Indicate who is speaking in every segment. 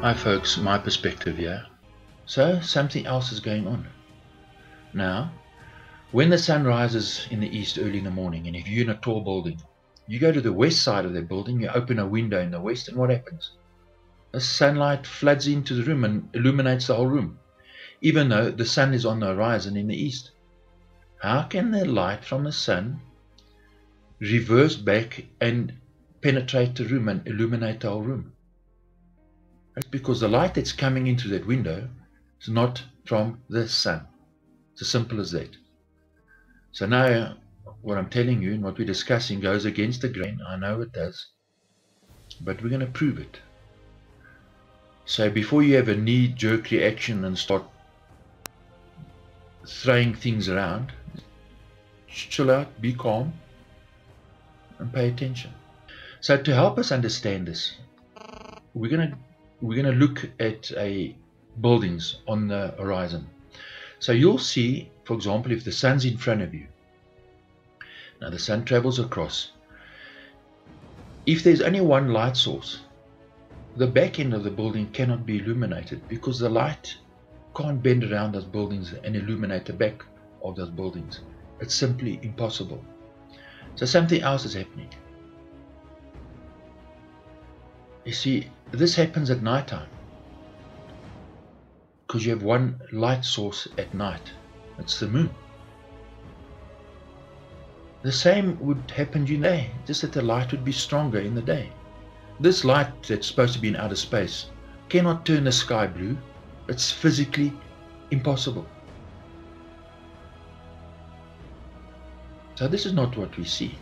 Speaker 1: Hi folks, my perspective here. So something else is going on. Now, when the sun rises in the east early in the morning, and if you're in a tall building, you go to the west side of the building, you open a window in the west, and what happens? The sunlight floods into the room and illuminates the whole room, even though the sun is on the horizon in the east. How can the light from the sun reverse back and penetrate the room and illuminate the whole room? That's because the light that's coming into that window is not from the sun. It's as simple as that. So now what I'm telling you and what we're discussing goes against the grain. I know it does, but we're going to prove it. So before you have a knee-jerk reaction and start throwing things around, chill out, be calm, and pay attention. So to help us understand this, we're going to look at buildings on the horizon. So you'll see, for example, if the sun's in front of you, now the sun travels across. If there's only one light source, the back end of the building cannot be illuminated because the light can't bend around those buildings and illuminate the back of those buildings. It's simply impossible. So something else is happening. You see, this happens at night time because you have one light source at night. It's the moon. The same would happen during the day, just that the light would be stronger in the day. This light that's supposed to be in outer space cannot turn the sky blue. It's physically impossible. So this is not what we see.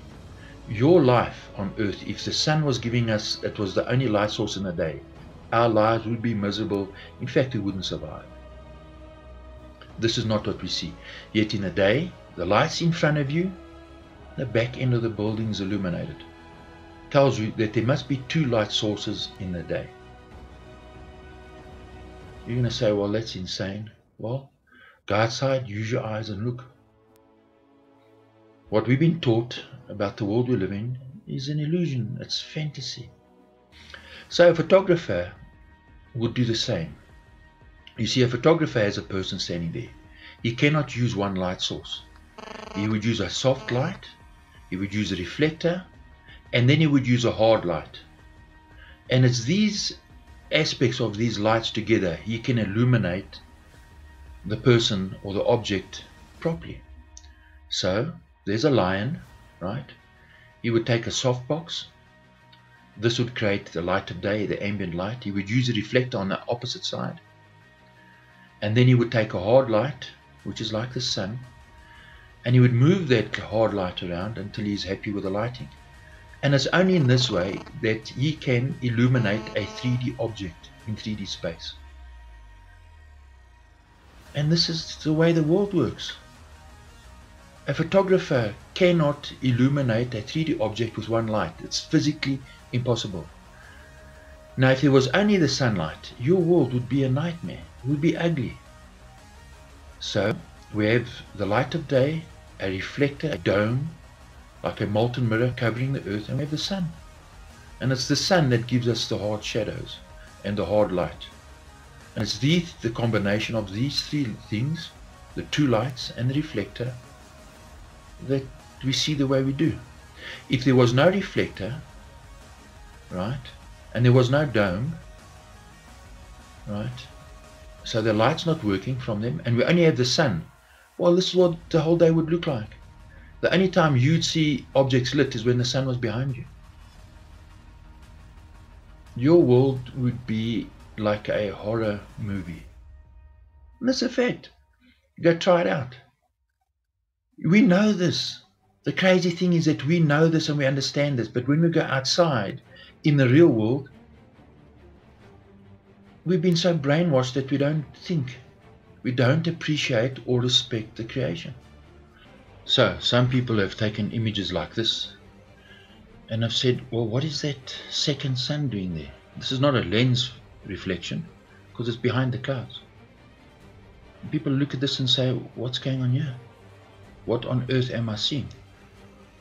Speaker 1: Your life on earth, if the sun was giving us, it was the only light source in the day, our lives would be miserable. In fact, we wouldn't survive. This is not what we see. Yet in the day, the light's in front of you, the back end of the building is illuminated. Tells you that there must be two light sources in the day. You're going to say, well, that's insane. Well, go outside, use your eyes and look. What we've been taught about the world we live in is an illusion. It's fantasy. So a photographer would do the same. You see, a photographer has a person standing there. He cannot use one light source. He would use a soft light, he would use a reflector, and then he would use a hard light. And it's these aspects of these lights together he can illuminate the person or the object properly. So there's a lion, right? He would take a softbox. This would create the light of day, the ambient light. He would use a reflector on the opposite side. And then he would take a hard light, which is like the sun, and he would move that hard light around until he's happy with the lighting. And it's only in this way that he can illuminate a 3D object in 3D space. And this is the way the world works. A photographer cannot illuminate a 3D object with one light. It's physically impossible. Now, if there was only the sunlight, your world would be a nightmare. It would be ugly. So we have the light of day, a reflector, a dome, like a molten mirror covering the earth, and we have the sun. And it's the sun that gives us the hard shadows and the hard light. And it's the combination of these three things, the two lights and the reflector, that we see the way we do. If there was no reflector, right, and there was no dome, right, so the light's not working from them, and we only have the sun, well, this is what the whole day would look like. The only time you'd see objects lit is when the sun was behind you. Your world would be like a horror movie. And that's a fact. Go try it out. We know this. The crazy thing is that we know this and we understand this, but when we go outside in the real world, we've been so brainwashed that we don't think. We don't appreciate or respect the creation. So some people have taken images like this and have said, well, what is that second sun doing there? This is not a lens reflection because it's behind the clouds. And people look at this and say, what's going on here? What on earth am I seeing?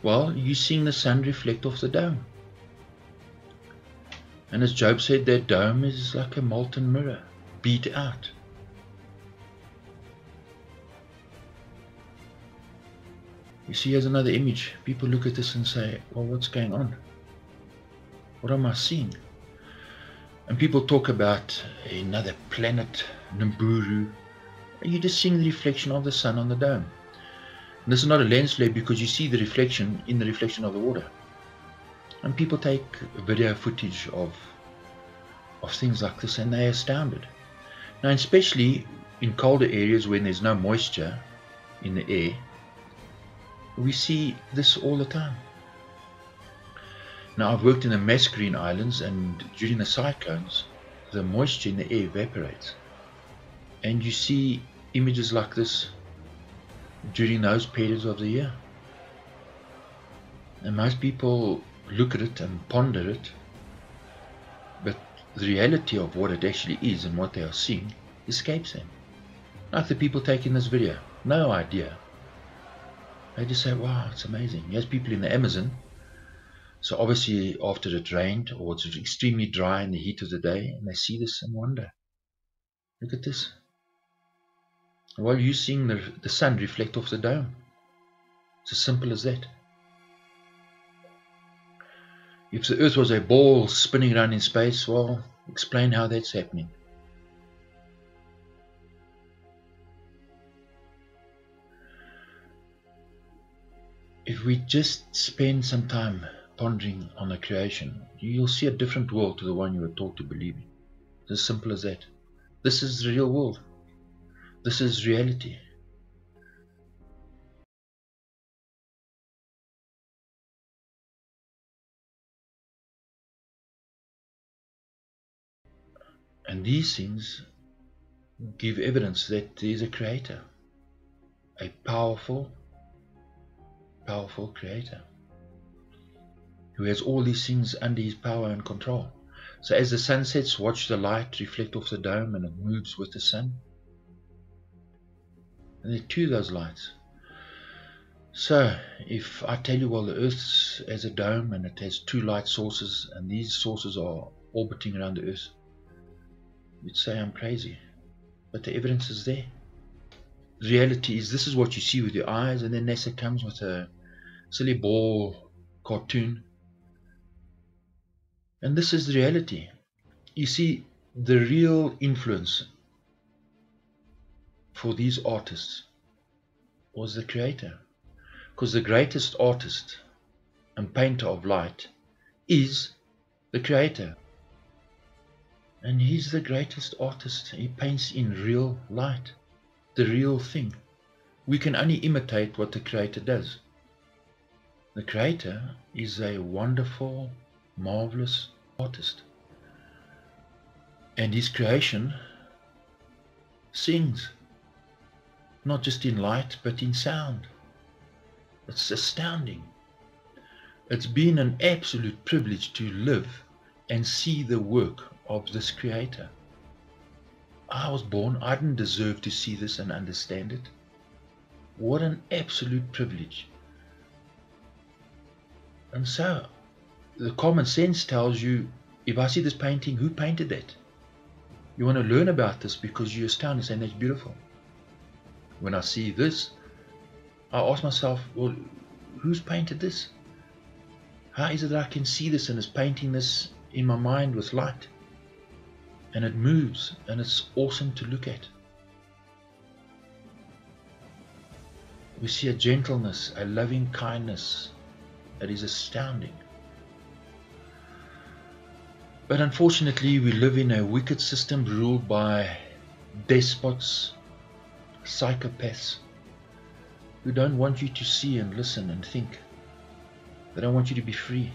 Speaker 1: Well, you're seeing the sun reflect off the dome. And as Job said, that dome is like a molten mirror, beat out. You see, here's another image. People look at this and say, well, what's going on? What am I seeing? And people talk about another planet, Nibiru. And you're just seeing the reflection of the sun on the dome. And this is not a lens flare because you see the reflection in the reflection of the water. And people take video footage of things like this and they're astounded. Now, especially in colder areas when there's no moisture in the air, we see this all the time. Now, I've worked in the Mascarene Islands, and during the cyclones, the moisture in the air evaporates. And you see images like this during those periods of the year. And most people look at it and ponder it, but the reality of what it actually is and what they are seeing escapes them. Like the people taking this video, no idea. They just say, wow, it's amazing. Here's people in the Amazon. So obviously after it rained or it's extremely dry in the heat of the day, and they see this and wonder, look at this. While you're seeing the sun reflect off the dome. It's as simple as that. If the earth was a ball spinning around in space, well, explain how that's happening. If we just spend some time pondering on the creation, you'll see a different world to the one you were taught to believe in. It's as simple as that. This is the real world. This is reality. And these things give evidence that there is a creator, a powerful creator, who has all these things under his power and control. So as the sun sets, watch the light reflect off the dome and it moves with the sun. And there are two of those lights. So if I tell you, well, the earth has a dome and it has two light sources, and these sources are orbiting around the earth, you'd say I'm crazy. But the evidence is there. The reality is this is what you see with your eyes, and then NASA comes with a silly ball cartoon. And this is the reality. You see, the real influence for these artists was the creator. Because the greatest artist and painter of light is the creator. And he's the greatest artist. He paints in real light, the real thing. We can only imitate what the creator does. The creator is a wonderful, marvelous artist. And his creation sings, not just in light, but in sound. It's astounding. It's been an absolute privilege to live and see the work of this creator. I was born, I didn't deserve to see this and understand it. What an absolute privilege. And so, the common sense tells you, if I see this painting, who painted that? You want to learn about this because you're astounded and that's beautiful. When I see this, I ask myself, well, who's painted this? How is it that I can see this and is painting this in my mind with light? And it moves and it's awesome to look at. We see a gentleness, a loving kindness that is astounding. But unfortunately, we live in a wicked system ruled by despots, psychopaths, who don't want you to see and listen and think. They don't want you to be free.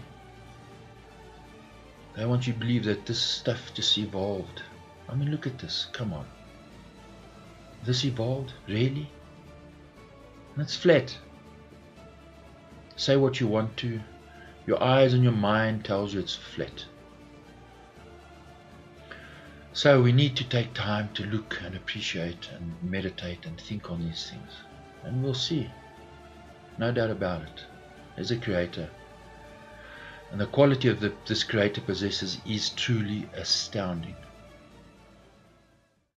Speaker 1: They want you to believe that this stuff just evolved. I mean, look at this, come on. This evolved, really? And it's flat. Say what you want to. Your eyes and your mind tells you it's flat. So we need to take time to look and appreciate and meditate and think on these things. And we'll see. No doubt about it. As a creator. And the quality of this creator possesses is truly astounding.